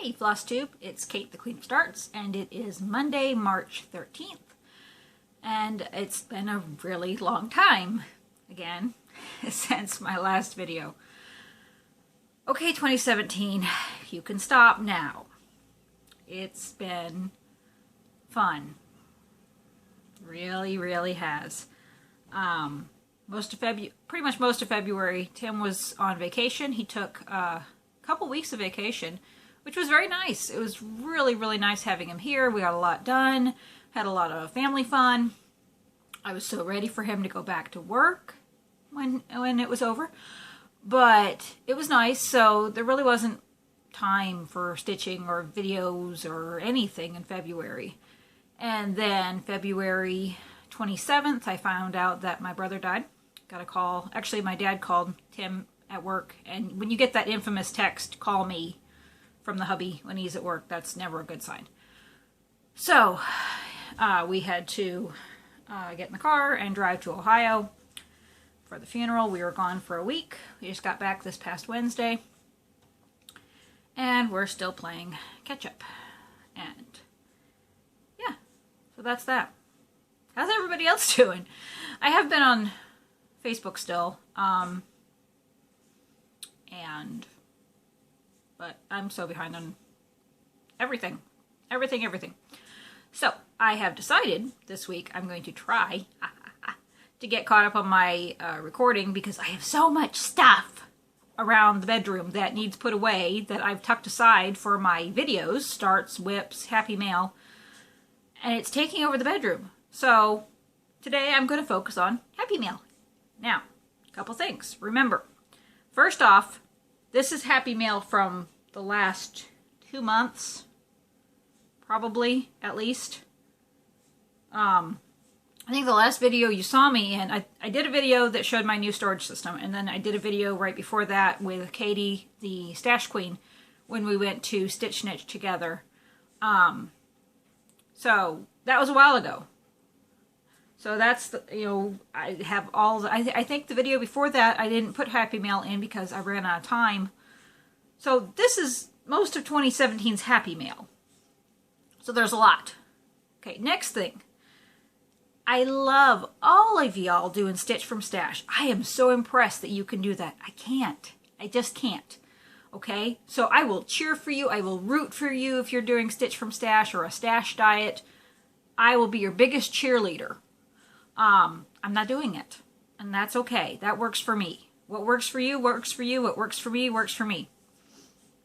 Hey Flosstube, it's Kate the Queen of Starts, and it is Monday, March 13th. And it's been a really long time, again, since my last video. Okay, 2017, you can stop now. It's been fun. Really, really has. Pretty much most of February, Tim was on vacation. He took a couple weeks of vacation, which was very nice. It was really, really nice having him here. We got a lot done, had a lot of family fun. I was so ready for him to go back to work when it was over. But it was nice, so there really wasn't time for stitching or videos or anything in February. And then February 27th, I found out that my brother died. Got a call. Actually, my dad called Tim at work, and when you get that infamous text, call me, from the hubby when he's at work, that's never a good sign. So we had to get in the car and drive to Ohio for the funeral. We were gone for a week. We just got back this past Wednesday, and we're still playing catch up. And yeah, so that's that. How's everybody else doing? I have been on Facebook still, but I'm so behind on everything. So I have decided this week I'm going to try to get caught up on my recording, because I have so much stuff around the bedroom that needs put away that I've tucked aside for my videos, starts, whips, happy mail, and it's taking over the bedroom. So today I'm going to focus on happy mail. Now, a couple things. Remember, first off, this is happy mail from the last 2 months, probably, at least. I think the last video you saw me in, I did a video that showed my new storage system, and then I did a video right before that with Katie, the Stash Queen, when we went to Stitch Knit together. So that was a while ago. So that's, I have all the, I think the video before that, I didn't put happy mail in because I ran out of time. So this is most of 2017's happy mail. So there's a lot. Okay, next thing. I love all of y'all doing Stitch from Stash. I am so impressed that you can do that. I can't. I just can't. Okay? So I will cheer for you. I will root for you if you're doing Stitch from Stash or a Stash diet. I will be your biggest cheerleader. I'm not doing it. And that's okay. That works for me. What works for you, works for you. What works for me, works for me.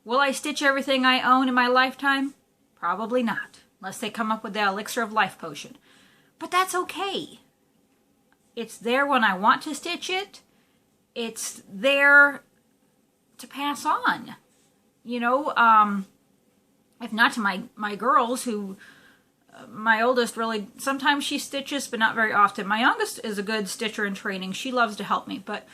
Will I stitch everything I own in my lifetime? Probably not. Unless they come up with the Elixir of Life potion. But that's okay. It's there when I want to stitch it. It's there to pass on. If not to my girls who... my oldest really, sometimes she stitches, but not very often. My youngest is a good stitcher in training. She loves to help me, but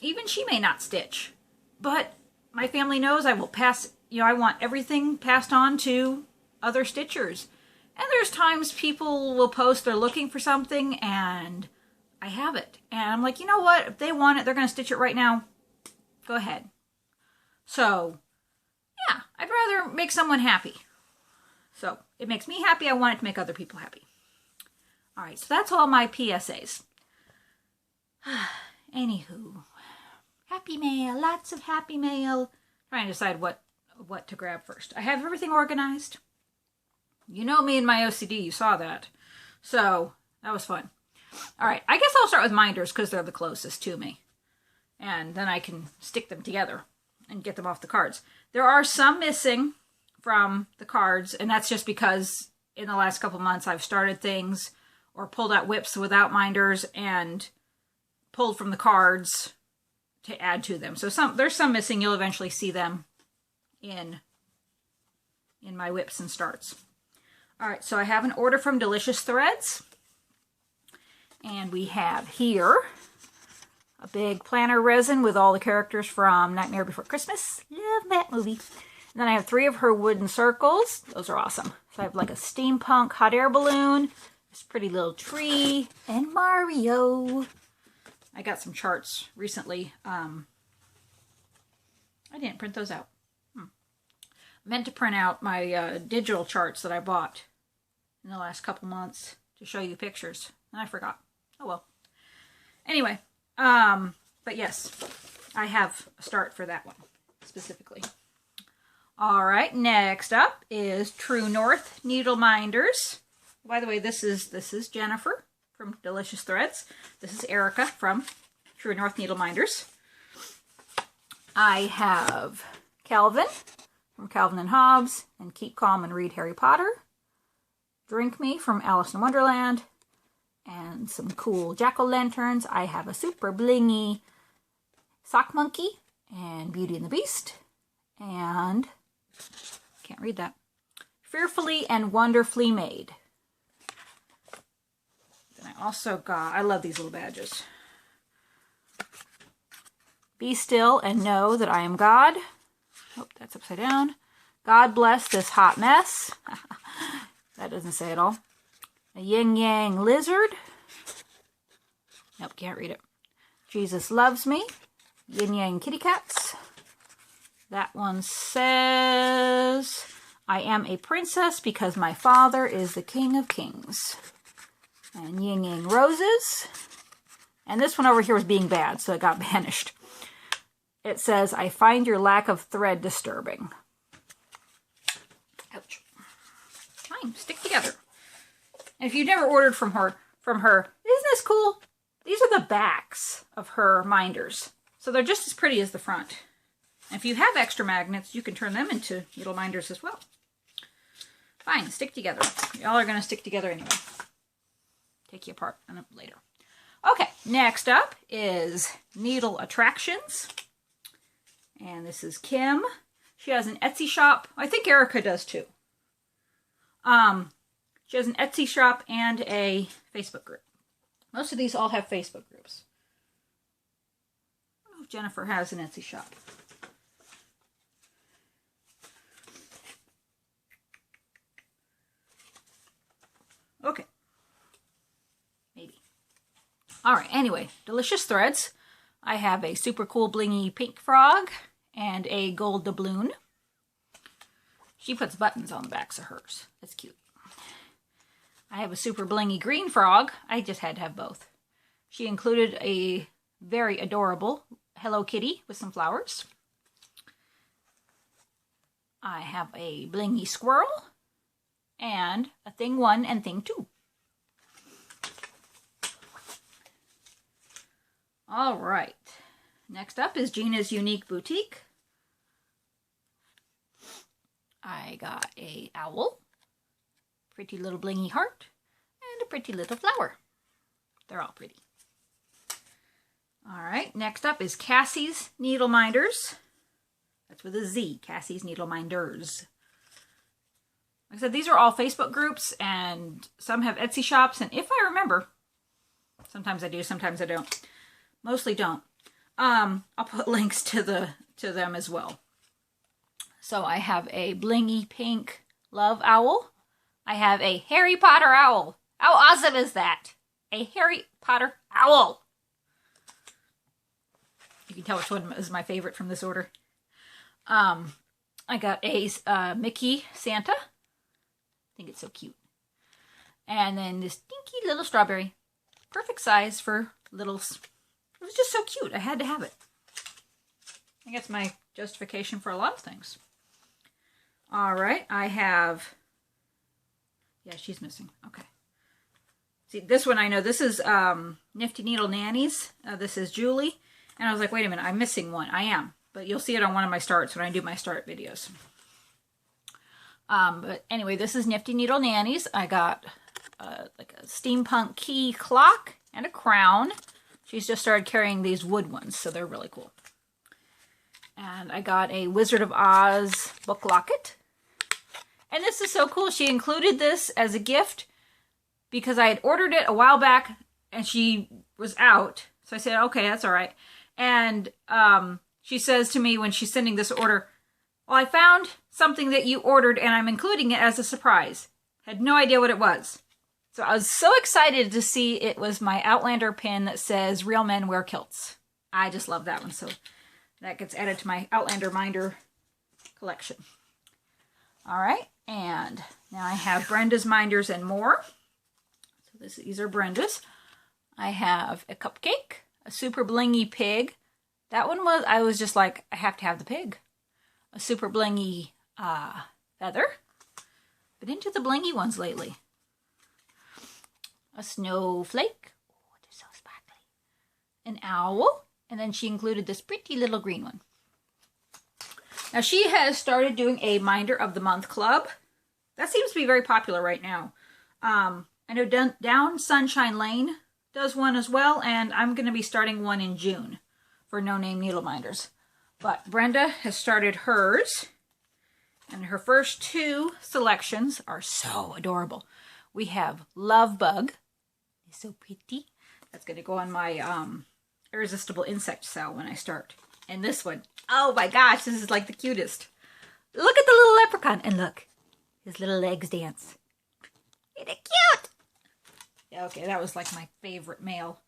even she may not stitch. But my family knows I will pass, I want everything passed on to other stitchers. And there's times people will post they're looking for something, and I have it. And I'm like, you know what? If they want it, they're going to stitch it right now. Go ahead. So, yeah, I'd rather make someone happy. So, it makes me happy. I want it to make other people happy. All right, so that's all my PSAs. Anywho, happy mail, lots of happy mail. Trying to decide what to grab first. I have everything organized. You know me and my OCD, you saw that. So, that was fun. All right, I guess I'll start with minders because they're the closest to me. And then I can stick them together and get them off the cards. There are some missing from the cards, and that's just because in the last couple months I've started things or pulled out whips without minders and pulled from the cards to add to them. So there's some missing. You'll eventually see them in my whips and starts. All right, so I have an order from Delicious Threads, and we have here a big planner resin with all the characters from Nightmare Before Christmas. Love that movie. And then I have 3 of her wooden circles. Those are awesome. So I have like a steampunk hot air balloon, this pretty little tree, and Mario. I got some charts recently. I didn't print those out. I meant to print out my digital charts that I bought in the last couple months to show you pictures, and I forgot. Oh well. Anyway, but yes, I have a start for that one specifically. All right, next up is True North Needle Minders. By the way, this is Jennifer from Delicious Threads. This is Erica from True North Needle Minders. I have Calvin from Calvin and Hobbes and Keep Calm and Read Harry Potter. Drink Me from Alice in Wonderland. And some cool jack-o'-lanterns. I have a super blingy sock monkey and Beauty and the Beast. And, can't read that, Fearfully and Wonderfully Made. Then I also got, I love these little badges. Be Still and Know That I Am God. Oh, that's upside down. God Bless This Hot Mess. That doesn't say it all. A Yin Yang Lizard. Nope, can't read it. Jesus Loves Me. Yin Yang Kitty Cats. That one says, I am a princess because my father is the king of kings. And Yin Yang Roses. And this one over here was being bad, so it got banished. It says, I find your lack of thread disturbing. Ouch. Fine, stick together. And if you've never ordered from her, isn't this cool? These are the backs of her minders. So they're just as pretty as the front. And if you have extra magnets, you can turn them into needle minders as well. Fine, stick together. Y'all are going to stick together anyway. Take you apart later. Okay, next up is Needle Attractions. And this is Kim. She has an Etsy shop. I think Erica does too. She has an Etsy shop and a Facebook group. Most of these all have Facebook groups. I don't know if Jennifer has an Etsy shop. Okay. Maybe. Alright, anyway. Delicious Threads. I have a super cool blingy pink frog and a gold doubloon. She puts buttons on the backs of hers. That's cute. I have a super blingy green frog. I just had to have both. She included a very adorable Hello Kitty with some flowers. I have a blingy squirrel and a thing 1 and thing 2. All right. Next up is Gina's Unique Boutique. I got a owl, pretty little blingy heart, and a pretty little flower. They're all pretty. All right, next up is Cassie's Needle Minders. That's with a Z, Cassie's Needle Minders. Like I said, these are all Facebook groups, and some have Etsy shops, and if I remember, sometimes I do, sometimes I don't. Mostly don't. I'll put links to them as well. So I have a blingy pink love owl. I have a Harry Potter owl. How awesome is that? A Harry Potter owl. You can tell which one is my favorite from this order. I got a Mickey Santa. I think it's so cute. And then this dinky little strawberry. Perfect size for littles. It was just so cute. I had to have it. I think that's my justification for a lot of things. All right, I have... Yeah, she's missing. Okay. See, this one I know. This is Nifty Needle Nannies. This is Julie. And I was like, wait a minute, I'm missing one. I am. But you'll see it on one of my starts when I do my start videos. But anyway, this is Nifty Needle Nannies. I got like a steampunk key clock and a crown. She's just started carrying these wood ones, so they're really cool. And I got a Wizard of Oz book locket. And this is so cool. She included this as a gift because I had ordered it a while back and she was out. So I said, okay, that's all right. And she says to me when she's sending this order, well, I found something that you ordered and I'm including it as a surprise. Had no idea what it was. So I was so excited to see it was my Outlander pin that says Real Men Wear Kilts. I just love that one. So that gets added to my Outlander Minder collection. All right, and now I have Brenda's Minders and More. So these are Brenda's. I have a cupcake, a super blingy pig. That one was, I was just like, I have to have the pig. A super blingy feather. Been into the blingy ones lately. A snowflake. Oh, they're so sparkly. An owl. And then she included this pretty little green one. Now she has started doing a Minder of the Month club. That seems to be very popular right now. I know Down Sunshine Lane does one as well, and I'm going to be starting one in June for No Name Needle Minders. But Brenda has started hers, and her first two selections are so adorable. We have Love Bug. It's so pretty. That's going to go on my Irresistible Insect cell when I start. And this one, oh my gosh, this is like the cutest. Look at the little leprechaun, and look, his little legs dance. Isn't it cute? Yeah, okay, that was like my favorite mail.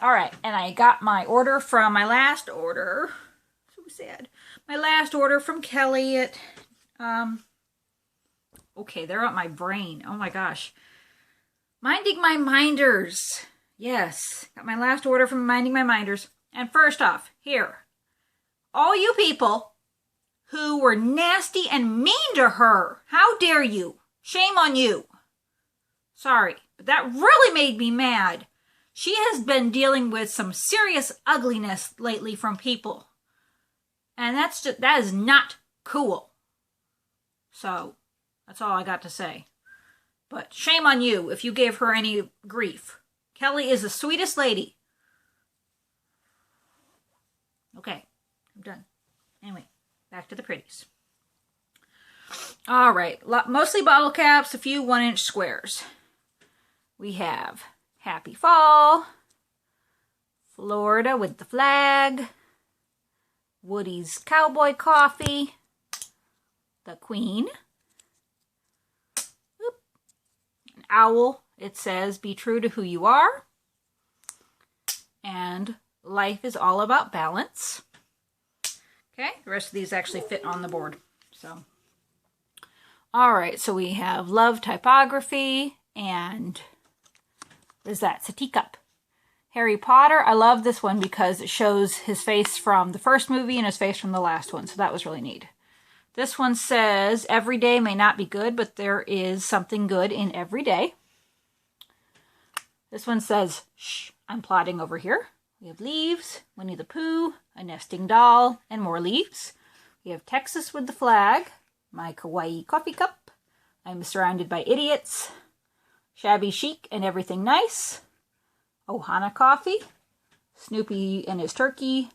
All right, and I got my order from my last order. So sad. My last order from Kelly at, okay, they're on my brain. Oh my gosh. Minding My Minders. Yes, got my last order from Minding My Minders. And first off, here, all you people who were nasty and mean to her, how dare you? Shame on you. Sorry, but that really made me mad. She has been dealing with some serious ugliness lately from people. And that is not cool. So, that's all I got to say. But shame on you if you gave her any grief. Kelly is the sweetest lady. Okay, I'm done. Anyway, back to the pretties. All right, mostly bottle caps, a few 1-inch squares. We have Happy Fall, Florida with the flag, Woody's Cowboy Coffee, the Queen, an owl, it says, be true to who you are, and life is all about balance. Okay, the rest of these actually fit on the board. So, all right, so we have Love Typography, and what is that? It's a teacup. Harry Potter. I love this one because it shows his face from the first movie and his face from the last one, so that was really neat. This one says, every day may not be good, but there is something good in every day. This one says, shh, I'm plotting over here. We have leaves, Winnie the Pooh, a nesting doll, and more leaves. We have Texas with the flag, my kawaii coffee cup, I'm surrounded by idiots, shabby chic and everything nice, Ohana coffee, Snoopy and his turkey,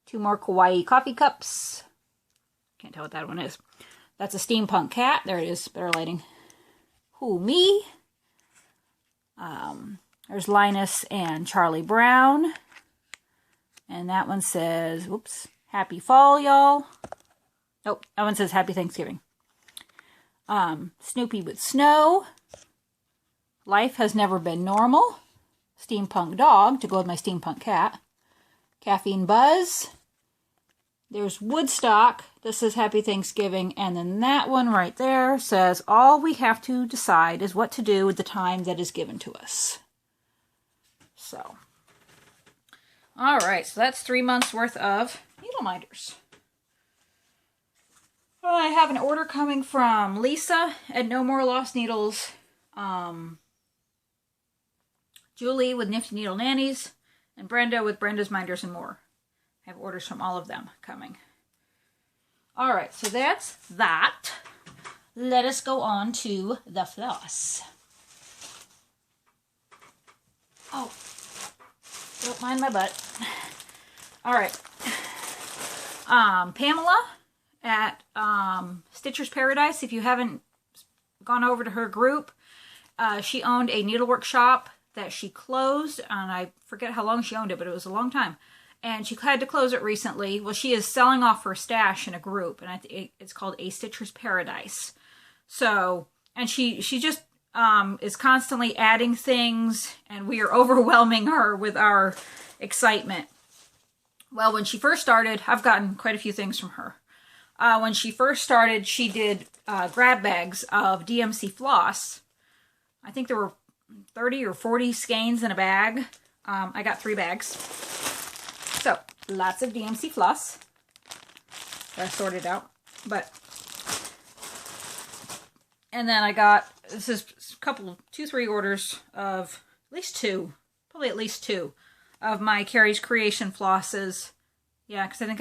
2 more kawaii coffee cups. Can't tell what that one is. That's a steampunk cat. There it is. Better lighting. Who, me? There's Linus and Charlie Brown. And that one says, whoops, Happy Fall, y'all. Nope, that one says Happy Thanksgiving. Snoopy with snow. Life has never been normal. Steampunk dog, to go with my steampunk cat. Caffeine Buzz. There's Woodstock. This says Happy Thanksgiving. And then that one right there says, all we have to decide is what to do with the time that is given to us. So, all right, so that's 3 months worth of needle minders. Well, I have an order coming from Lisa at No More Lost Needles, Julie with Nifty Needle Nannies, and Brenda with Brenda's Minders and More. I have orders from all of them coming. All right, so that's that. Let us go on to the floss. Oh, don't mind my butt. All right. Pamela at Stitcher's Paradise. If you haven't gone over to her group, she owned a needlework shop that she closed, and I forget how long she owned it, but it was a long time. And she had to close it recently. Well, she is selling off her stash in a group, and it's called A Stitcher's Paradise. So, and she just is constantly adding things, and we are overwhelming her with our excitement. Well, when she first started, I've gotten quite a few things from her. When she first started, she did grab bags of DMC floss. I think there were 30 or 40 skeins in a bag. I got 3 bags. So, lots of DMC floss that I sorted out. And then I got, this is a couple, 2-3 orders of at least 2, probably at least 2 of my Carrie's Creation flosses. Yeah, because I think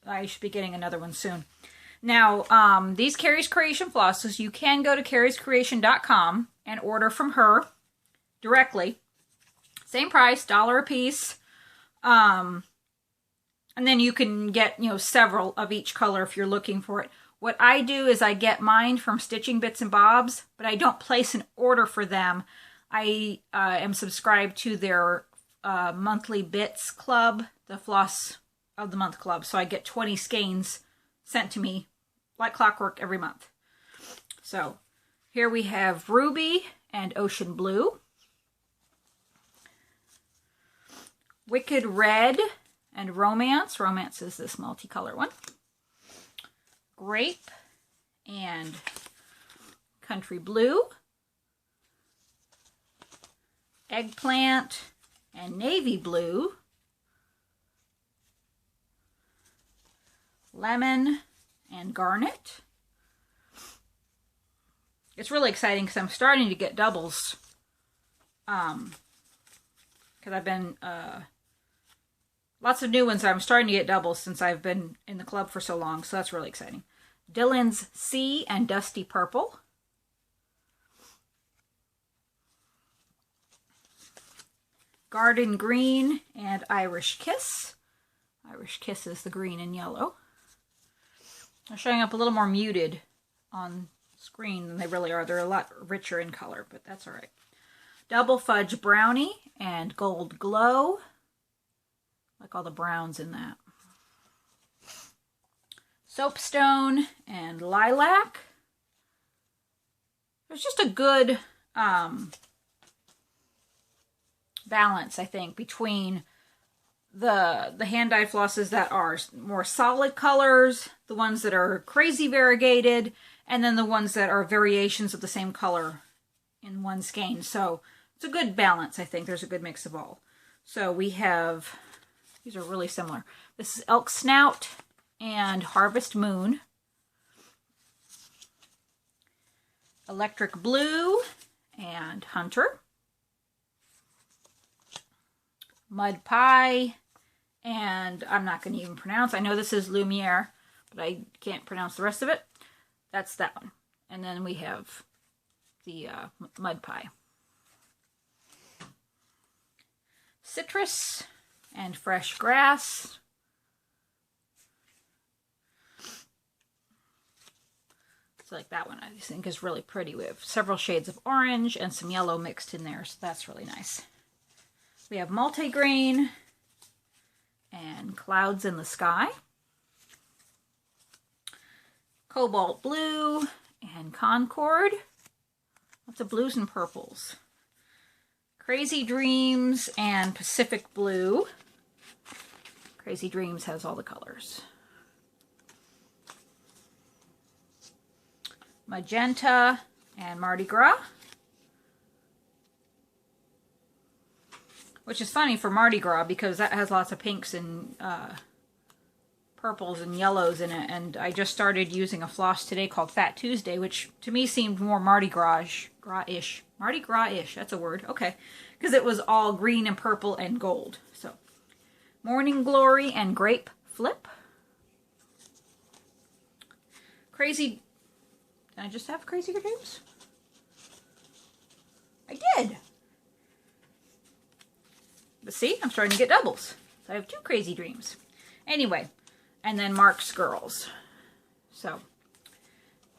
I should be getting another one soon. Now, these Carrie's Creation flosses, you can go to carriescreation.com and order from her directly. Same price, $1 a piece. And then you can get, several of each color if you're looking for it. What I do is I get mine from Stitching Bits and Bobs, but I don't place an order for them. I am subscribed to their monthly bits club, the Floss of the Month club. So I get 20 skeins sent to me like clockwork every month. So here we have Ruby and Ocean Blue. Wicked Red and Romance. Romance is this multicolor one. Grape and Country Blue. Eggplant and Navy Blue. Lemon and Garnet. It's really exciting because I'm starting to get doubles. Because I've been... lots of new ones. I'm starting to get doubles since I've been in the club for so long, so that's really exciting. Dylan's Sea and Dusty Purple. Garden Green and Irish Kiss. Irish Kiss is the green and yellow. They're showing up a little more muted on screen than they really are. They're a lot richer in color, but that's all right. Double Fudge Brownie and Gold Glow. Like all the browns in that. Soapstone and Lilac. There's just a good balance, I think, between the hand-dyed flosses that are more solid colors, the ones that are crazy variegated, and then the ones that are variations of the same color in one skein. So it's a good balance, I think. There's a good mix of all. So we have... These are really similar. This is Elk Snout and Harvest Moon. Electric Blue and Hunter. Mud Pie and I'm not going to even pronounce. I know this is Lumiere, but I can't pronounce the rest of it. That's that one. And then we have the Mud Pie. Citrus and Fresh Grass. So like that one I think is really pretty. We have several shades of orange and some yellow mixed in there, so that's really nice. We have Multigreen and Clouds in the Sky. Cobalt Blue and Concord. Lots of blues and purples. Crazy Dreams and Pacific Blue. Crazy Dreams has all the colors. Magenta and Mardi Gras. Which is funny for Mardi Gras because that has lots of pinks and purples and yellows in it. And I just started using a floss today called Fat Tuesday, which to me seemed more Mardi Gras-ish. Mardi Gras-ish, that's a word. Okay. Because it was all green and purple and gold. So, Morning Glory and Grape Flip. Crazy... Did I just have Crazy Dreams? I did. But see, I'm starting to get doubles. So I have 2 Crazy Dreams. Anyway, and then Mark's Girls. So,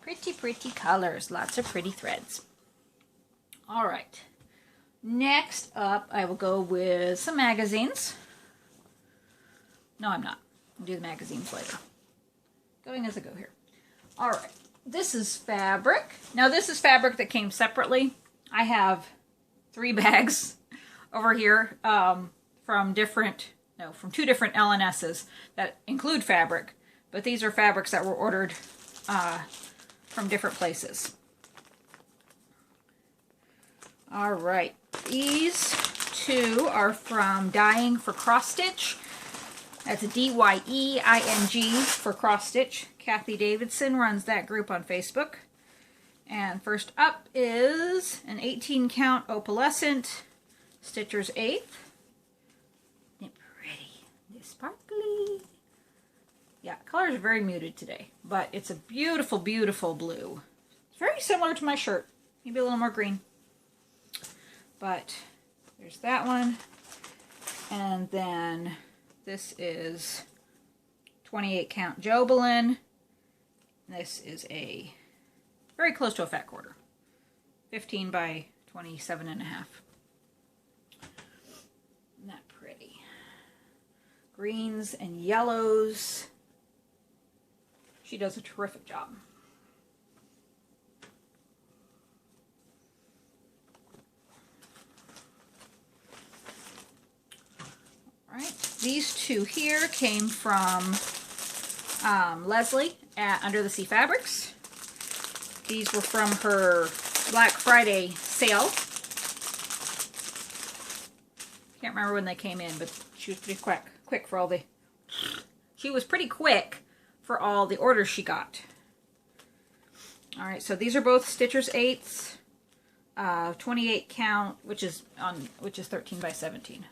pretty, pretty colors. Lots of pretty threads. All right. Next up, I will go with some magazines. No, I'm not. I'll do the magazines later. Going as I go here. All right. This is fabric. Now, this is fabric that came separately. I have 3 bags over here from 2 different LNSs that include fabric. but these are fabrics that were ordered from different places. All right, these two are from Dying for Cross Stitch. That's D-Y-E-I-N-G for cross stitch. Kathy Davidson runs that group on Facebook. And first up is an 18 count opalescent Stitcher's 8th. Isn't it pretty? It's sparkly. Yeah, colors are very muted today, but it's a beautiful, beautiful blue. It's very similar to my shirt. Maybe a little more green. But there's that one. And then this is 28 count Jobelin. This is a very close to a fat quarter. 15 by 27 and a half. Isn't that pretty? Greens and yellows. She does a terrific job. Right. These two here came from Leslie at Under the Sea Fabrics. These were from her Black Friday sale. Can't remember when they came in, but she was pretty quick for all the... She was pretty quick for all the orders she got. All right, so these are both Stitcher's 8s, 28 count, which is 13 by 17.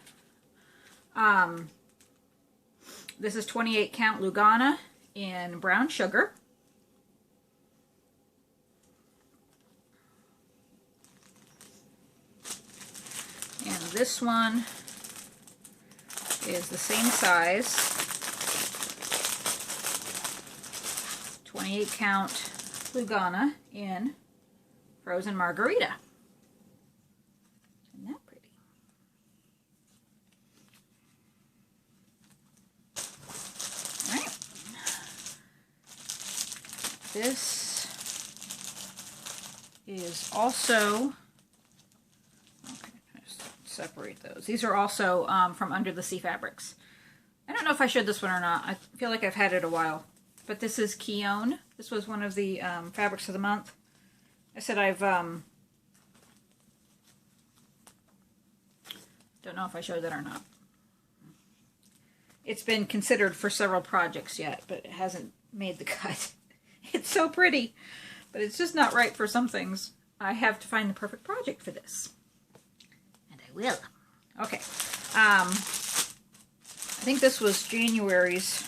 This is 28 count Lugana in brown sugar. And this one is the same size, 28 count Lugana in frozen margarita. Isn't that pretty? All right. This is also, separate those. These are also from Under the Sea Fabrics. I don't know if I showed this one or not. I feel like I've had it a while. But this is Keone. This was one of the fabrics of the month. I said I've don't know if I showed that or not. It's been considered for several projects yet, but it hasn't made the cut. It's so pretty, but it's just not right for some things. I have to find the perfect project for this. Will. Okay. I think this was January's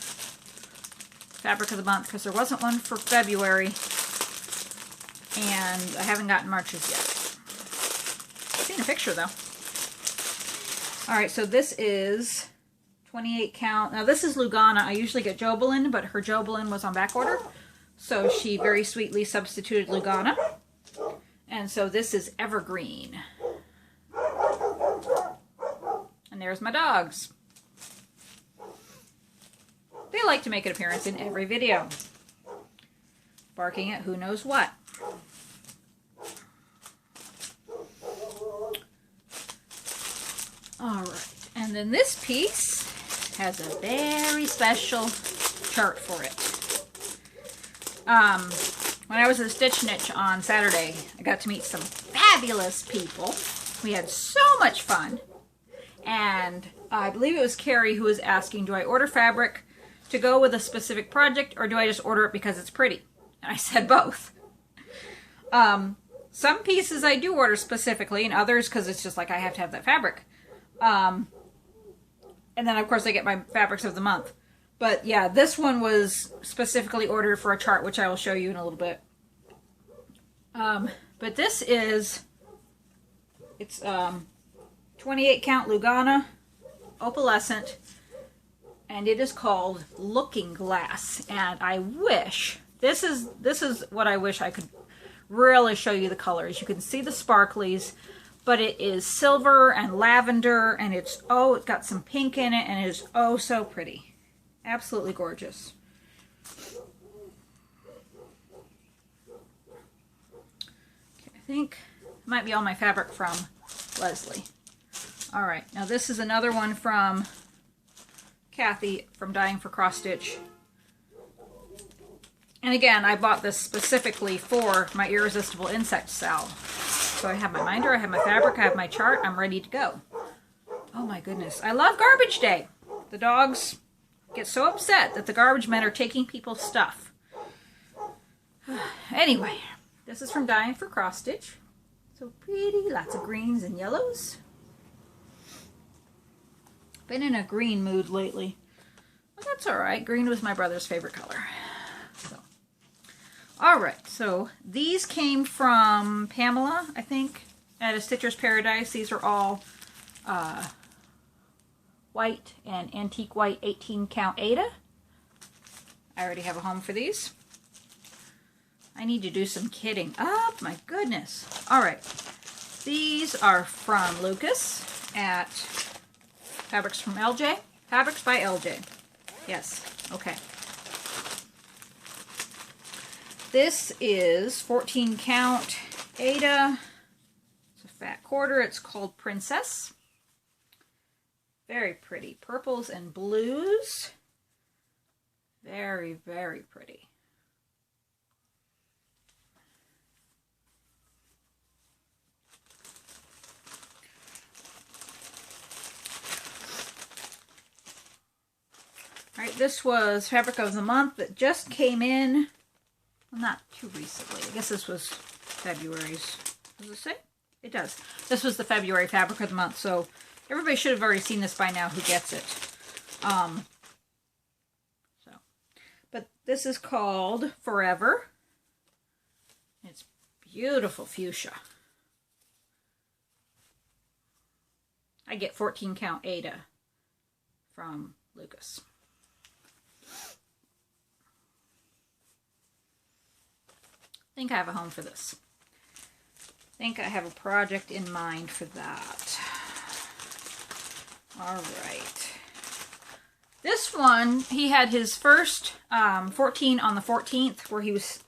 fabric of the month because there wasn't one for February, and I haven't gotten March's yet. I've seen a picture though. All right, so this is 28 count. Now this is Lugana. I usually get Jobelin, but her Jobelin was on back order, so she very sweetly substituted Lugana. And so this is Evergreen. And there's my dogs. They like to make an appearance in every video. Barking at who knows what. Alright, and then this piece has a very special chart for it. When I was at Stitch Niche on Saturday, I got to meet some fabulous people. We had so much fun. And I believe it was Carrie who was asking, do I order fabric to go with a specific project, or do I just order it because it's pretty? And I said both. Some pieces I do order specifically, and others because it's just like I have to have that fabric. And then, of course, I get my fabrics of the month. But yeah, this one was specifically ordered for a chart, which I will show you in a little bit. But this is, it's 28 count Lugana, opalescent, and it is called Looking Glass. And I wish, this is what I wish I could really show you the colors. You can see the sparklies, but it is silver and lavender, and it's got some pink in it, and it is oh so pretty. Absolutely gorgeous. Okay, I think it might be all my fabric from Leslie. All right, now this is another one from Kathy from Dying for Cross Stitch. And again, I bought this specifically for my irresistible insect salve. So I have my binder, I have my fabric, I have my chart, I'm ready to go. Oh my goodness, I love garbage day. The dogs get so upset that the garbage men are taking people's stuff. Anyway, this is from Dying for Cross Stitch. So pretty, lots of greens and yellows. Been in a green mood lately. Well, that's alright. Green was my brother's favorite color. So, alright, so these came from Pamela, I think, at A Stitcher's Paradise. These are all white and antique white 18 count Aida. I already have a home for these. I need to do some kitting. Oh my goodness. Alright, these are from Lucas at Fabrics from LJ. Fabrics by LJ. Yes, okay. This is 14 count Aida. It's a fat quarter. It's called Princess. Very pretty. Purples and blues. Very, very pretty. All right, this was Fabric of the Month that just came in. Well, not too recently. I guess this was February's. Does it say? It does. This was the February Fabric of the Month, so everybody should have already seen this by now who gets it. But this is called Forever. It's beautiful fuchsia. I get 14 count Aida from Lucas. I think I have a home for this. I think I have a project in mind for that. All right. This one, he had his first 14 on the 14th, where he was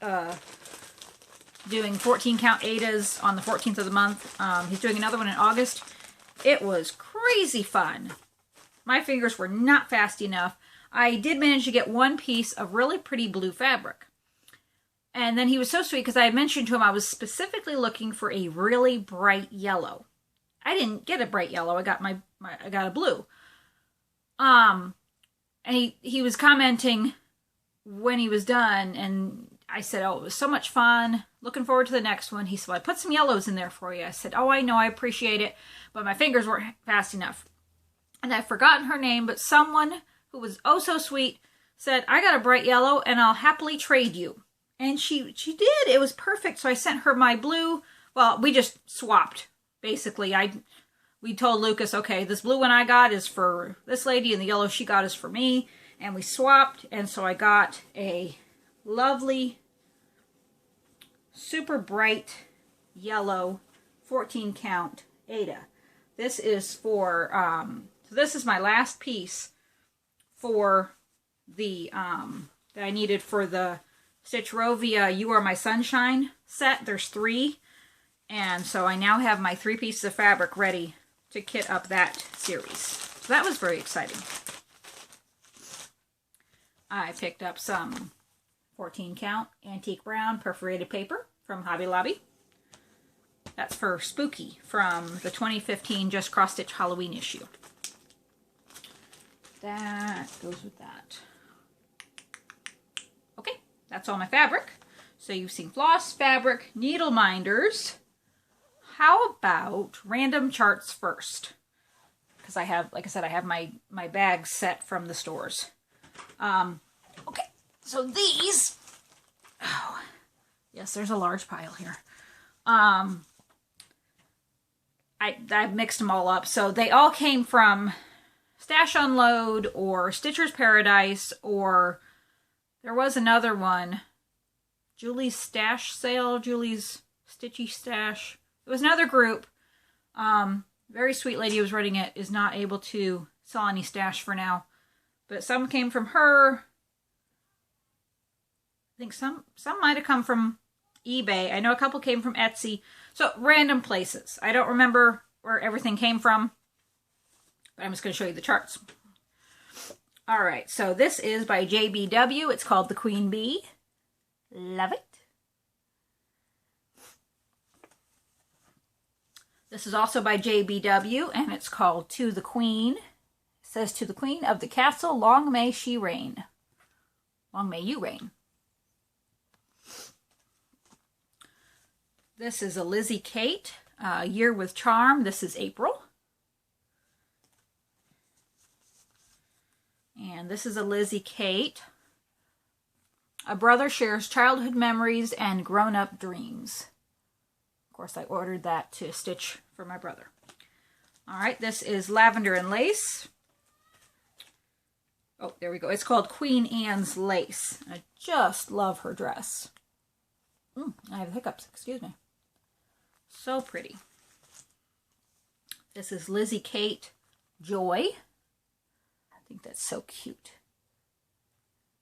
doing 14 count Aidas on the 14th of the month. He's doing another one in August. It was crazy fun. My fingers were not fast enough. I did manage to get one piece of really pretty blue fabric. And then he was so sweet because I had mentioned to him I was specifically looking for a really bright yellow. I didn't get a bright yellow. I got I got a blue. And he was commenting when he was done, and I said, "Oh, it was so much fun. Looking forward to the next one." He said, "Well, I put some yellows in there for you." I said, "Oh, I know. I appreciate it, but my fingers weren't fast enough." And I've forgotten her name, but someone who was oh so sweet said, "I got a bright yellow, and I'll happily trade you." And she did. It was perfect. So I sent her my blue. Well, we just swapped. Basically, we told Lucas, okay, this blue one I got is for this lady, and the yellow she got is for me. And we swapped, and so I got a lovely, super bright yellow 14 count Aida. This is for, so this is my last piece for the, that I needed for the Stitch Rovia You Are My Sunshine set. There's 3. And so I now have my 3 pieces of fabric ready to kit up that series. So that was very exciting. I picked up some 14 count antique brown perforated paper from Hobby Lobby. That's for Spooky from the 2015 Just Cross Stitch Halloween issue. That goes with that. Okay, that's all my fabric. So you've seen floss, fabric, needle minders. How about random charts first? Because I have, like I said, I have my bags set from the stores. Okay, so these, oh, yes, there's a large pile here. I've mixed them all up. So they all came from Stash Unload or Stitcher's Paradise, or there was another one, Julie's Stash Sale, Julie's Stitchy Stash. It was another group. Very sweet lady who was running it is not able to sell any stash for now. But some came from her. I think some might have come from eBay. I know a couple came from Etsy. So random places. I don't remember where everything came from. But I'm just going to show you the charts. Alright, so this is by JBW. It's called The Queen Bee. Love it. This is also by JBW, and it's called To the Queen. It says, to the Queen of the Castle, long may she reign. Long may you reign. This is a Lizzie Kate, Year with Charm. This is April. And this is a Lizzie Kate. A brother shares childhood memories and grown-up dreams. Of course, I ordered that to stitch for my brother. All right, this is Lavender and Lace. Oh, there we go. It's called Queen Anne's Lace. I just love her dress. I have hiccups, excuse me. So pretty. This is Lizzie Kate Joy. I think that's so cute.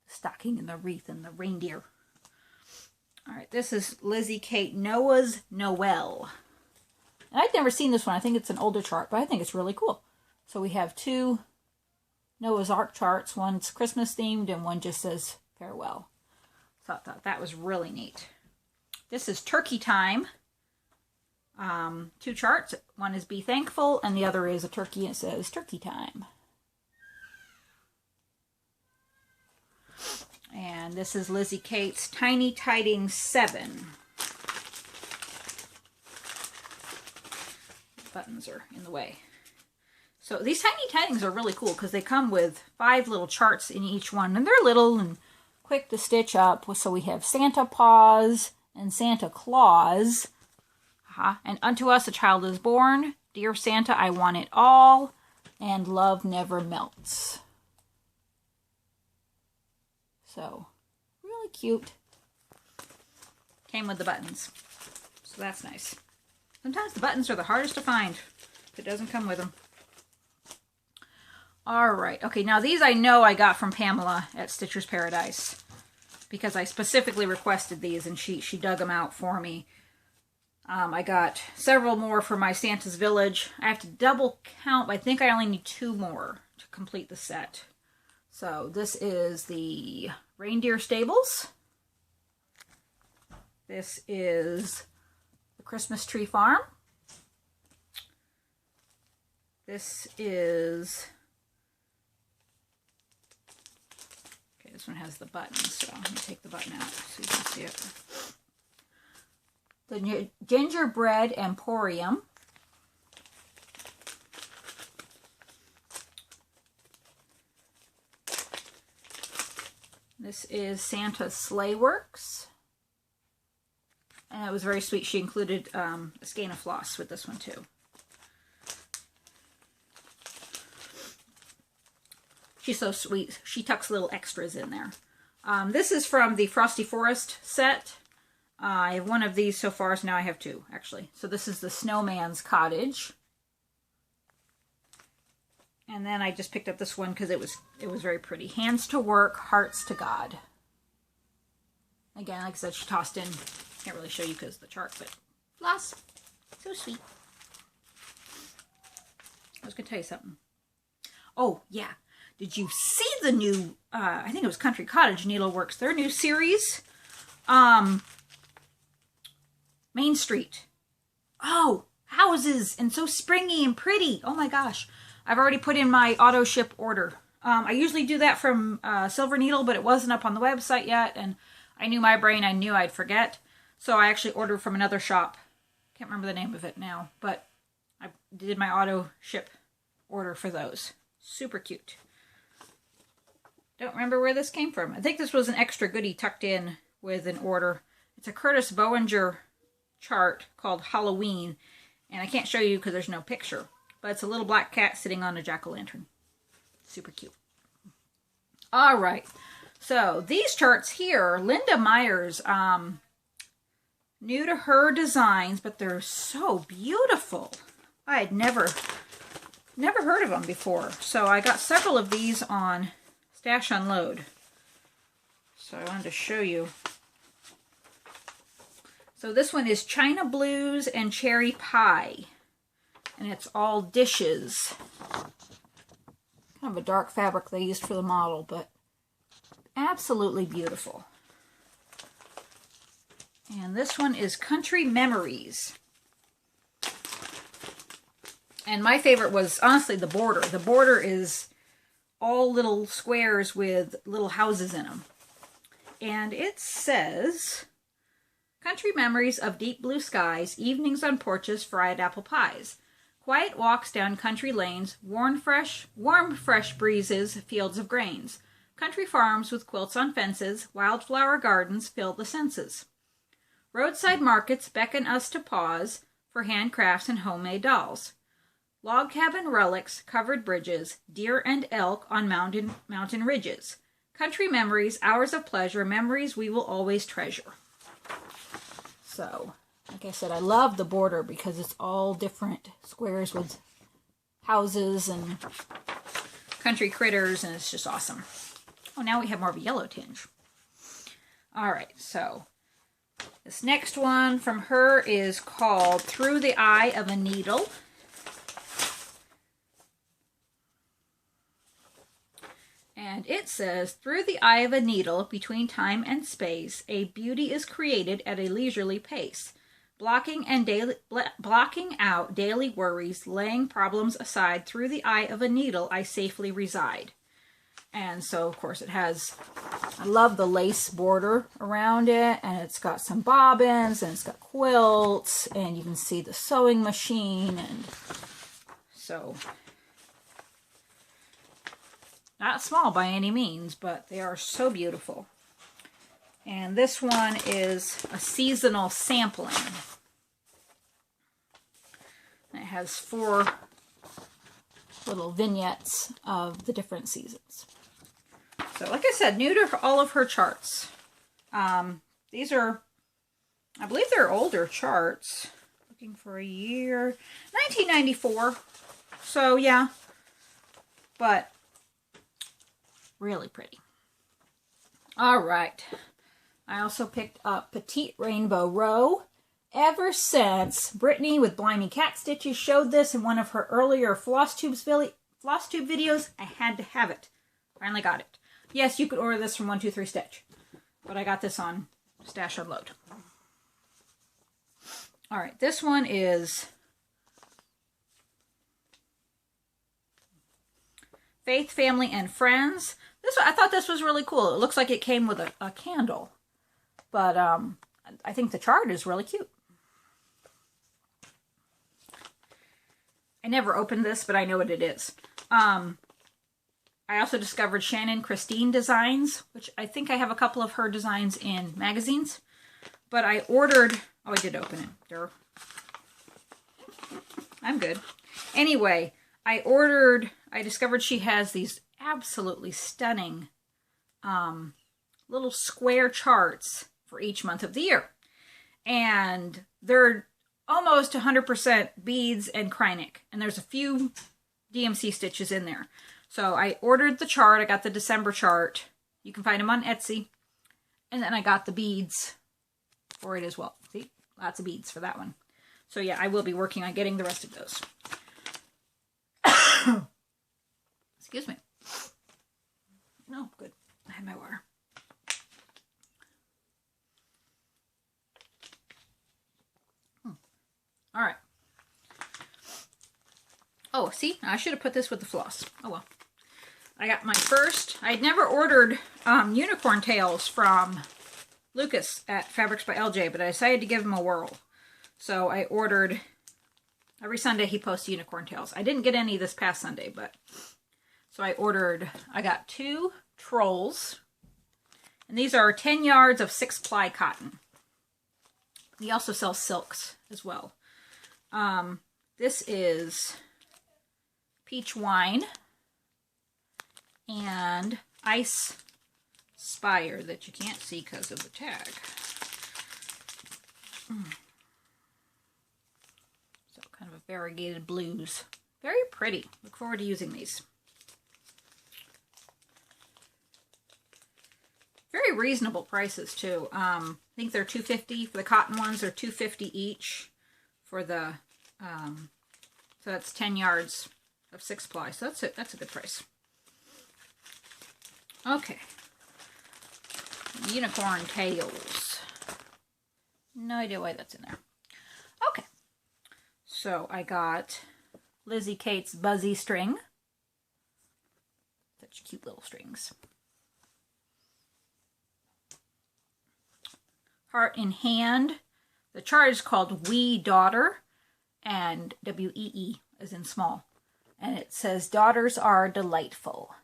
The stocking and the wreath and the reindeer. All right, this is Lizzie Kate Noah's Noel. And I've never seen this one. I think it's an older chart, but I think it's really cool. So we have two Noah's Ark charts. One's Christmas themed and one just says farewell. So I thought that was really neat. This is Turkey Time. Two charts. One is Be Thankful and the other is a turkey and it says Turkey Time. And this is Lizzie Kate's Tiny Tidings 7. Buttons are in the way. So these Tiny Tidings are really cool because they come with 5 little charts in each one. And they're little and quick to stitch up. So we have Santa Paws and Santa Claus. And unto us a child is born. Dear Santa, I want it all. And love never melts. So, really cute. Came with the buttons. So that's nice. Sometimes the buttons are the hardest to find if it doesn't come with them. Alright, okay, now these I know I got from Pamela at Stitcher's Paradise. Because I specifically requested these and she dug them out for me. I got several more for my Santa's Village. I have to double count, but I think I only need 2 more to complete the set. So this is the Reindeer Stables. This is the Christmas Tree Farm. This is... Okay, this one has the button, so let me take the button out so you can see it. The Gingerbread Emporium. This is Santa's Sleigh Works. And it was very sweet. She included a skein of floss with this one too. She's so sweet. She tucks little extras in there. This is from the Frosty Forest set. I have one of these so far, so now I have 2, actually. So this is the Snowman's Cottage. And then I just picked up this one because it was very pretty. Hands to Work, Hearts to God. Again, like I said, she tossed in. Can't really show you because of the chart, but floss. So sweet. I was going to tell you something. Oh, yeah. Did you see the new, I think it was Country Cottage Needleworks, their new series? Main Street. Oh, houses and so springy and pretty. Oh my gosh. I've already put in my auto ship order. I usually do that from Silver Needle, but it wasn't up on the website yet. And I knew my brain, I knew I'd forget. So I actually ordered from another shop. Can't remember the name of it now, but I did my auto ship order for those. Super cute. Don't remember where this came from. I think this was an extra goodie tucked in with an order. It's a Curtis Bowinger chart called Halloween, and I can't show you because there's no picture, but it's a little black cat sitting on a jack-o'-lantern. Super cute. All right, so these charts here, Linda Myers, new to her designs, but they're so beautiful. I had never heard of them before, so I got several of these on Stash Unload. So I wanted to show you. So this one is China Blues and Cherry Pie. And it's all dishes. Kind of a dark fabric they used for the model, but absolutely beautiful. And this one is Country Memories. And my favorite was, honestly, the border. The border is all little squares with little houses in them. And it says, Country Memories of Deep Blue Skies, Evenings on Porches, Fried Apple Pies. Quiet walks down country lanes, warm fresh breezes, fields of grains. Country farms with quilts on fences, wildflower gardens fill the senses. Roadside markets beckon us to pause for handcrafts and homemade dolls. Log cabin relics, covered bridges, deer and elk on mountain ridges. Country memories, hours of pleasure, memories we will always treasure. So, like I said, I love the border because it's all different squares with houses and country critters, and it's just awesome. Oh, now we have more of a yellow tinge. All right, so this next one from her is called Through the Eye of a Needle. And it says, through the eye of a needle, between time and space, a beauty is created at a leisurely pace. Blocking out daily worries, laying problems aside, through the eye of a needle, I safely reside. And so, of course, it has, I love the lace border around it, and it's got some bobbins, and it's got quilts, and you can see the sewing machine, and so, not small by any means, but they are so beautiful. And this one is a seasonal sampling. It has 4 little vignettes of the different seasons. So, like I said, new to all of her charts. These are, I believe they're older charts. Looking for a year. 1994. So, yeah. But, really pretty. All right. I also picked up Petite Rainbow Row. Ever since Brittany with Blimey Cat Stitches showed this in one of her earlier Flosstube videos, I had to have it. Finally got it. Yes, you could order this from 123 Stitch, but I got this on Stash Unload. All right, this one is Faith, Family, and Friends. This one, I thought this was really cool. It looks like it came with a candle, but I think the chart is really cute. I never opened this, but I know what it is. I also discovered Shannon Christine Designs, which I think I have a couple of her designs in magazines. But I ordered... Oh, I did open it. Durr. I'm good. Anyway, I discovered she has these absolutely stunning little square charts for each month of the year. And they're almost 100% beads and Krynic. And there's a few DMC stitches in there. So I ordered the chart. I got the December chart. You can find them on Etsy. And then I got the beads for it as well. See? Lots of beads for that one. So yeah, I will be working on getting the rest of those. Excuse me. No, good. I had my water. All right. Oh, see? I should have put this with the floss. Oh, well. I got my first. I'd never ordered unicorn tails from Lucas at Fabrics by LJ, but I decided to give him a whirl. So I ordered, every Sunday he posts unicorn tails. I didn't get any this past Sunday, but, so I got 2 trolls, and these are 10 yards of 6-ply cotton. He also sells silks as well. This is Peach Wine and Ice Spire that you can't see because of the tag. So kind of a variegated blues. Very pretty. Look forward to using these. Very reasonable prices too. I think they're $2.50 for the cotton ones. They're $2.50 each for the. So that's 10 yards of 6-ply. So that's it. That's a good price. Okay. Unicorn tails. No idea why that's in there. Okay. So I got Lizzie Kate's Buzzy String. Such cute little strings. Heart in Hand. The chart is called Wee Daughter, and W-E-E as in small. And it says, daughters are delightful.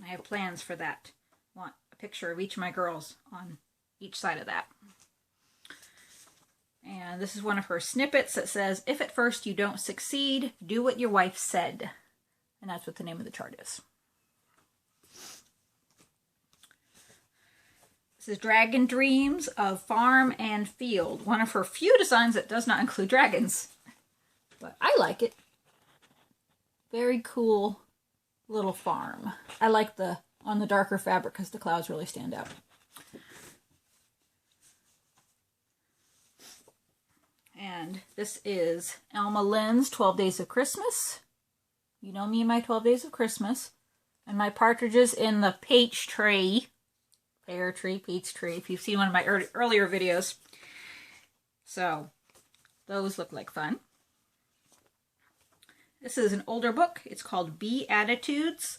I have plans for that. I want a picture of each of my girls on each side of that. And this is one of her snippets that says, if at first you don't succeed, do what your wife said. And that's what the name of the chart is. This is Dragon Dreams of Farm and Field. One of her few designs that does not include dragons. But I like it. Very cool little farm. I like the on the darker fabric because the clouds really stand out. And this is Elma Lynn's 12 Days of Christmas. You know me and my 12 Days of Christmas. And my partridges in the peach tree. Pear tree, peach tree, if you've seen one of my earlier videos. So, those look like fun. This is an older book. It's called Bee Attitudes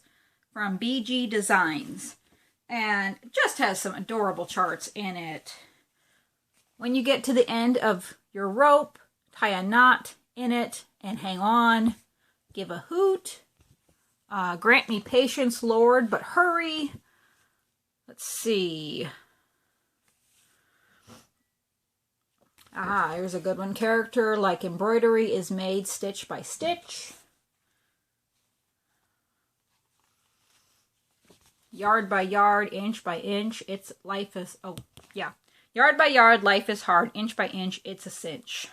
from BG Designs. And it just has some adorable charts in it. When you get to the end of your rope, tie a knot in it and hang on. Give a hoot. Grant me patience, Lord, but hurry. Let's see. Here's a good one. Character like embroidery is made stitch by stitch. Yard by yard, inch by inch, it's life is, oh, yeah. Yard by yard, life is hard. Inch by inch, it's a cinch.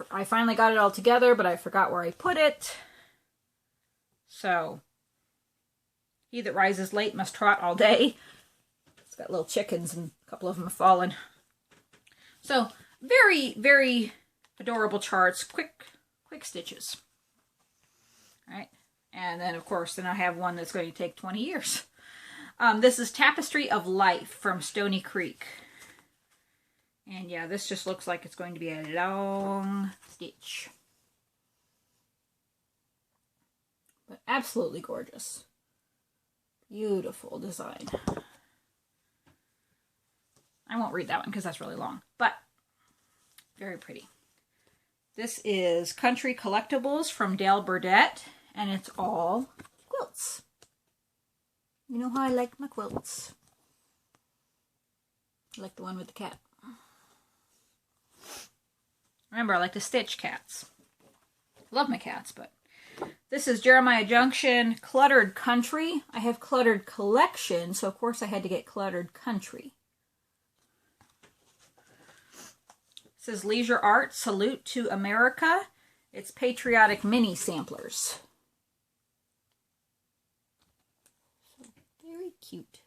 I finally got it all together, but I forgot where I put it. So, he that rises late must trot all day. It's got little chickens and a couple of them have fallen. So, very, very adorable charts. Quick stitches. All right. And then, of course, then I have one that's going to take 20 years. This is Tapestry of Life from Stony Creek. And yeah, this just looks like it's going to be a long stitch. But absolutely gorgeous. Beautiful design. I won't read that one because that's really long, but very pretty. This is Country Collectibles from Dale Burdett, and it's all quilts. You know how I like my quilts. I like the one with the cat. Remember, I like to stitch cats. I love my cats, but this is Jeremiah Junction Cluttered Country. I have Cluttered Collection, so of course I had to get Cluttered Country. This is Leisure Art Salute to America. It's patriotic mini samplers. So very cute.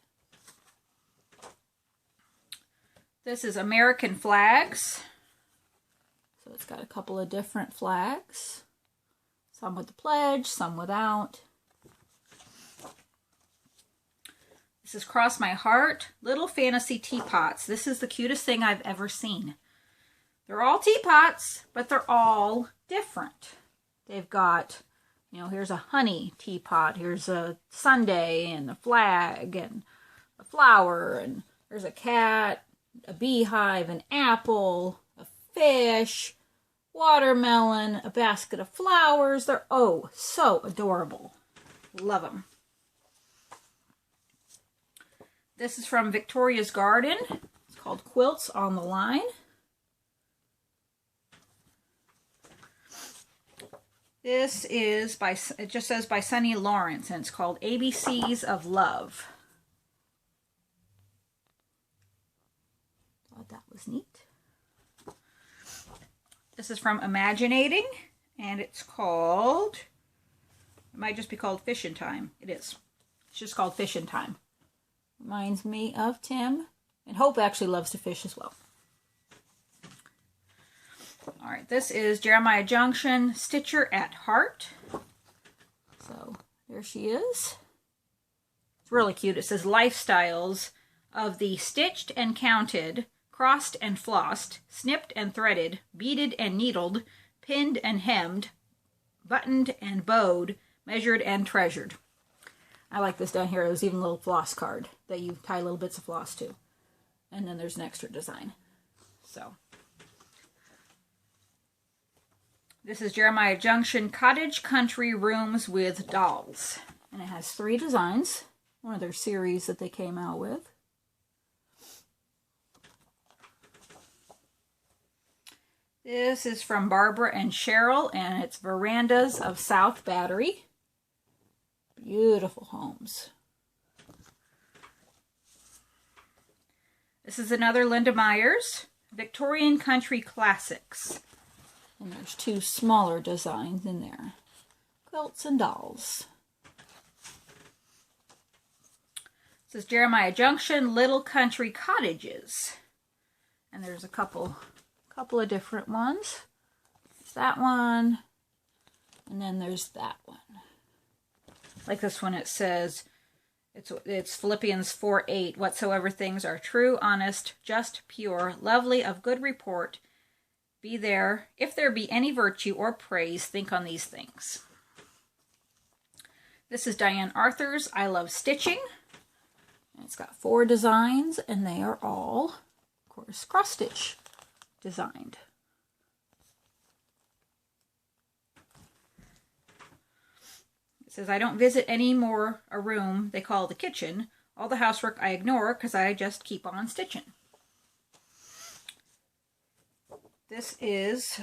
This is American Flags. So it's got a couple of different flags. Some with the pledge, some without. This is Cross My Heart, Little Fantasy Teapots. This is the cutest thing I've ever seen. They're all teapots, but they're all different. They've got, you know, here's a honey teapot, here's a sundae, and a flag, and a flower, and there's a cat, a beehive, an apple, a fish, watermelon, a basket of flowers. They're, oh, so adorable. Love them. This is from Victoria's Garden. It's called Quilts on the Line. This is by, it just says by Sunny Lawrence, and it's called ABCs of Love. Thought that was neat. This is from Imaginating, and it's called, it might just be called Fishin' Time. It is. It's just called Fishin' Time. Reminds me of Tim, and Hope actually loves to fish as well. All right, this is Jeremiah Junction, Stitcher at Heart. So there she is. It's really cute. It says Lifestyles of the stitched and counted, crossed and flossed, snipped and threaded, beaded and needled, pinned and hemmed, buttoned and bowed, measured and treasured. I like this down here. There's even a little floss card that you tie little bits of floss to. And then there's an extra design. So, this is Jeremiah Junction Cottage Country Rooms with Dolls. And it has 3 designs. One of their series that they came out with. This is from Barbara and Cheryl, and it's Verandas of South Battery. Beautiful homes. This is another Linda Myers, Victorian Country Classics. And there's 2 smaller designs in there. Quilts and dolls. This is Jeremiah Junction, Little Country Cottages. And there's a couple of different ones. There's that one. And then there's that one. Like this one, it says, it's Philippians 4:8. Whatsoever things are true, honest, just, pure, lovely, of good report, be there. If there be any virtue or praise, think on these things. This is Diane Arthur's I Love Stitching. And it's got 4 designs, and they are all, of course, cross-stitch designed. It says, I don't visit any more a room they call the kitchen. All the housework I ignore because I just keep on stitching. This is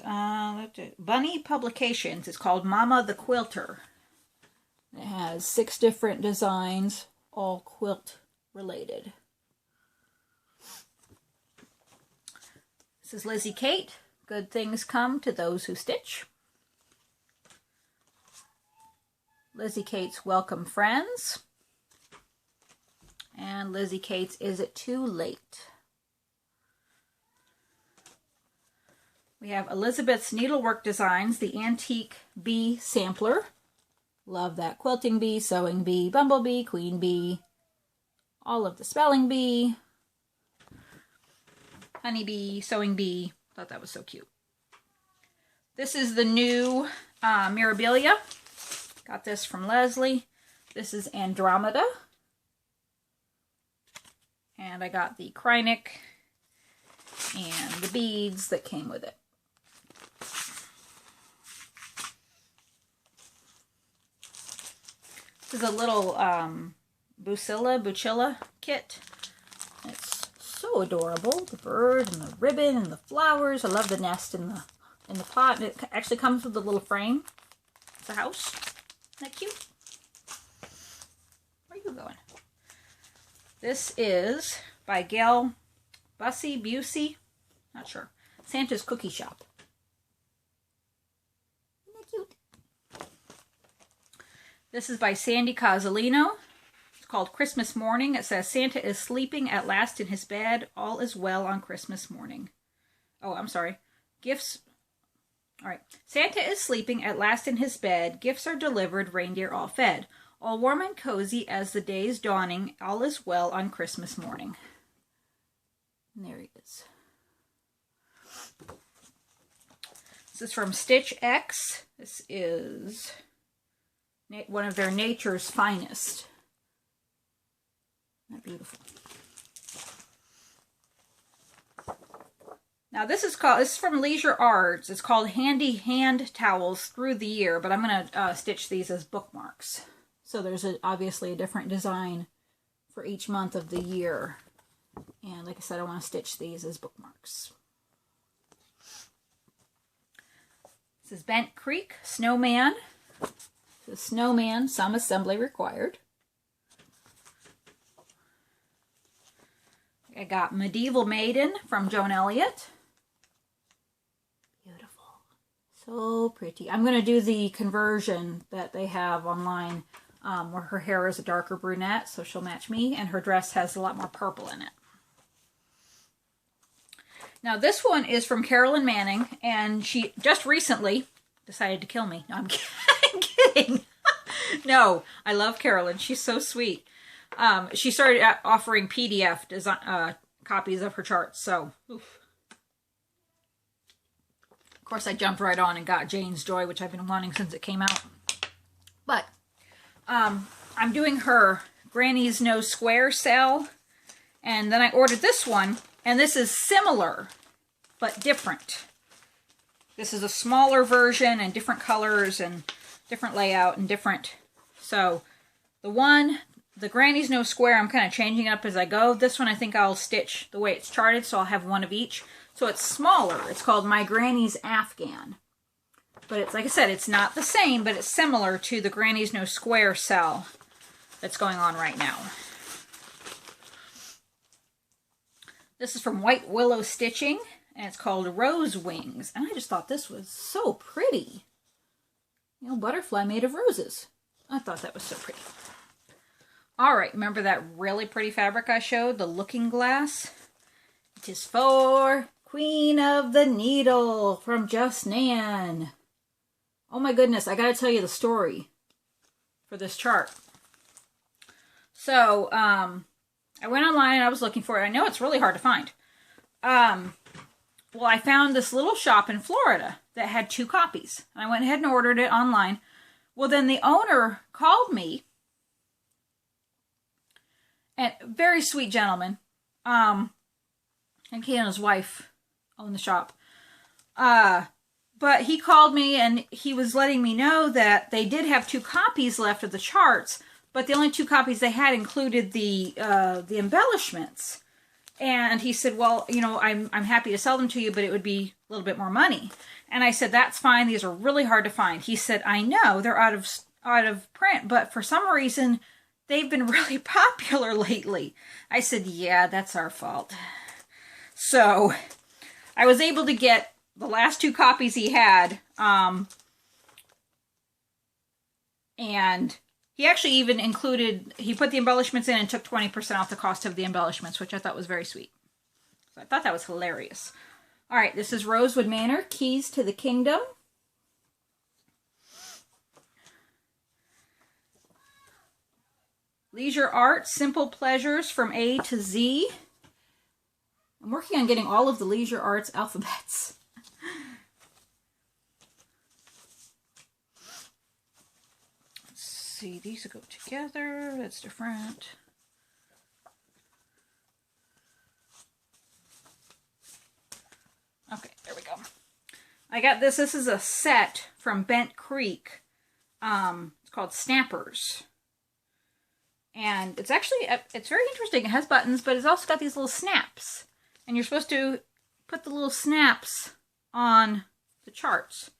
Bunny Publications. It's called Mama the Quilter. It has 6 different designs, all quilt related. This is Lizzie Kate. Good things come to those who stitch. Lizzie Kate's Welcome Friends. And Lizzie Kate's Is It Too Late? We have Elizabeth's Needlework Designs, the Antique Bee Sampler. Love that. Quilting bee, sewing bee, bumblebee, queen bee, all of the spelling bee, honeybee, sewing bee. Thought that was so cute. This is the new Mirabilia. Got this from Leslie. This is Andromeda. And I got the Krynic and the beads that came with it. This is a little Bucilla kit. It's so adorable. The bird and the ribbon and the flowers. I love the nest in the pot. And it actually comes with a little frame. It's a house. Isn't that cute? Where are you going? This is by Gail Busey. Not sure. Santa's Cookie Shop. Isn't that cute? This is by Sandy Cozzolino. It's called Christmas Morning. It says, Santa is sleeping at last in his bed. All is well on Christmas morning. Oh, I'm sorry. Gifts. All right. Santa is sleeping at last in his bed. Gifts are delivered, reindeer all fed. All warm and cozy as the day's dawning. All is well on Christmas morning. And there he is. This is from Stitch X. This is one of their Nature's Finest. Isn't that beautiful? Now this is from Leisure Arts. It's called Handy Hand Towels Through the Year, but I'm going to stitch these as bookmarks. So there's obviously a different design for each month of the year. And like I said, I want to stitch these as bookmarks. This is Bent Creek Snowman. The snowman, some assembly required. I got Medieval Maiden from Joan Elliott. Beautiful. So pretty. I'm going to do the conversion that they have online where her hair is a darker brunette, so she'll match me, and her dress has a lot more purple in it. Now this one is from Carolyn Manning, and she just recently decided to kill me. No, I'm kidding. No, I love Carolyn. She's so sweet. She started offering PDF design, copies of her charts, so oof. Of course I jumped right on and got Jane's Joy, which I've been wanting since it came out. But I'm doing her Granny's No Square sale, and then I ordered this one, and this is similar but different. This is a smaller version and different colors and different layout and different. So the Granny's No Square, I'm kind of changing it up as I go. This one I think I'll stitch the way it's charted, so I'll have one of each. So it's smaller. It's called My Granny's Afghan. But it's, like I said, it's not the same, but it's similar to the Granny's No Square sale that's going on right now. This is from White Willow Stitching, and it's called Rose Wings. And I just thought this was so pretty. You know, butterfly made of roses. I thought that was so pretty. All right, remember that really pretty fabric I showed, the Looking Glass? It is for Queen of the Needle from Just Nan. Oh my goodness, I gotta tell you the story for this chart. So, I went online and I was looking for it. I know it's really hard to find. Well, I found this little shop in Florida that had 2 copies. I went ahead and ordered it online. Well, then the owner called me, and very sweet gentleman, and he and his wife own the shop. But he called me and he was letting me know that they did have 2 copies left of the charts, but the only 2 copies they had included the embellishments. And he said, well, you know, I'm happy to sell them to you, but it would be a little bit more money. And I said, that's fine. These are really hard to find. He said, I know they're out of print, but for some reason they've been really popular lately. I said, yeah, that's our fault. So I was able to get the last 2 copies he had, and he actually even included, he put the embellishments in and took 20% off the cost of the embellishments, which I thought was very sweet. So I thought that was hilarious. All right, this is Rosewood Manor, Keys to the Kingdom. Leisure Art, Simple Pleasures from A to Z. I'm working on getting all of the Leisure Arts alphabets. Let's see, these go together. That's different. Okay, there we go. I got this. This is a set from Bent Creek. It's called Snappers. And it's actually, it's very interesting. It has buttons, but it's also got these little snaps. And you're supposed to put the little snaps on the charts.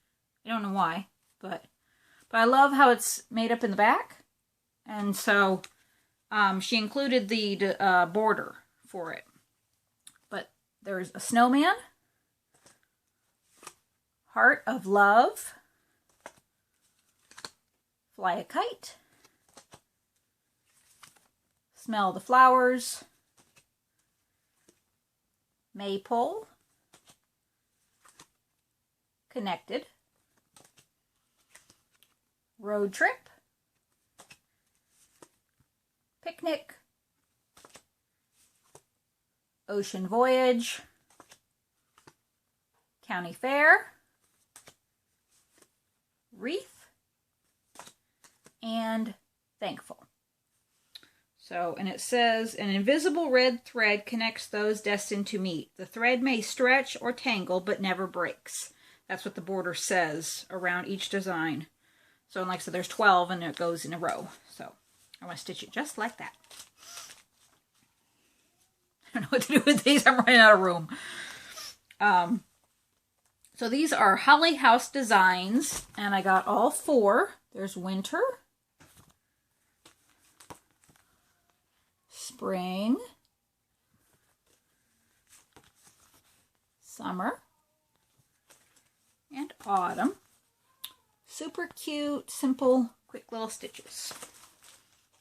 I don't know why, but I love how it's made up in the back. And so she included the border for it. But there's a snowman, Heart of Love, Fly a Kite, Smell the Flowers, Maypole, Connected, Road Trip, Picnic, Ocean Voyage, County Fair, Wreath, and Thankful. So, and it says, an invisible red thread connects those destined to meet. The thread may stretch or tangle, but never breaks. That's what the border says around each design. So, and like I said, there's 12 and it goes in a row. So, I want to stitch it just like that. I don't know what to do with these. I'm running out of room. So these are Holly House designs, and I got all 4. There's winter, spring, summer, and autumn. Super cute, simple, quick little stitches.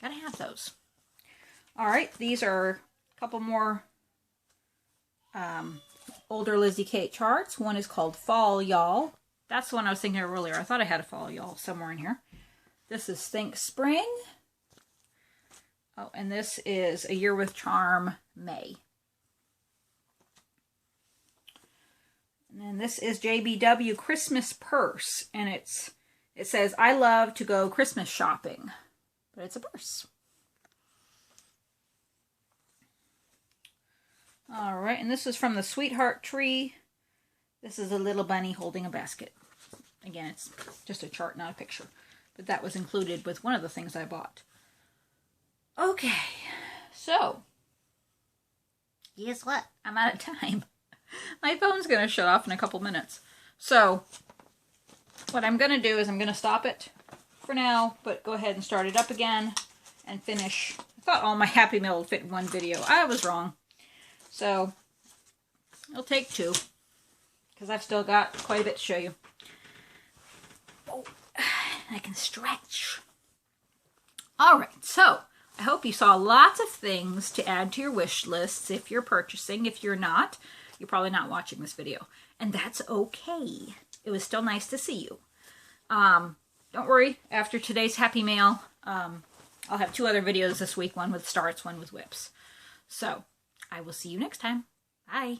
Gotta have those. All right, these are a couple more older Lizzie Kate charts. One is called Fall Y'all. That's the one I was thinking of earlier. I thought I had a Fall Y'all somewhere in here. This is Think Spring. Oh, and this is A Year with Charm, May. And then this is JBW Christmas Purse, and it says, I love to go Christmas shopping, but it's a purse. All right, and this is from the Sweetheart Tree. This is a little bunny holding a basket. Again, it's just a chart, not a picture, but that was included with one of the things I bought. Okay, so guess what? I'm out of time. My phone's going to shut off in a couple minutes. So what I'm going to do is I'm going to stop it for now, but go ahead and start it up again and finish. I thought all my Happy Meal would fit in one video. I was wrong. So it'll take two because I've still got quite a bit to show you. Oh, I can stretch. All right, so I hope you saw lots of things to add to your wish lists if you're purchasing. If you're not, you're probably not watching this video, and that's okay. It was still nice to see you. Don't worry, after today's Happy Mail, I'll have 2 other videos this week, one with starts, one with whips. So I will see you next time. Bye.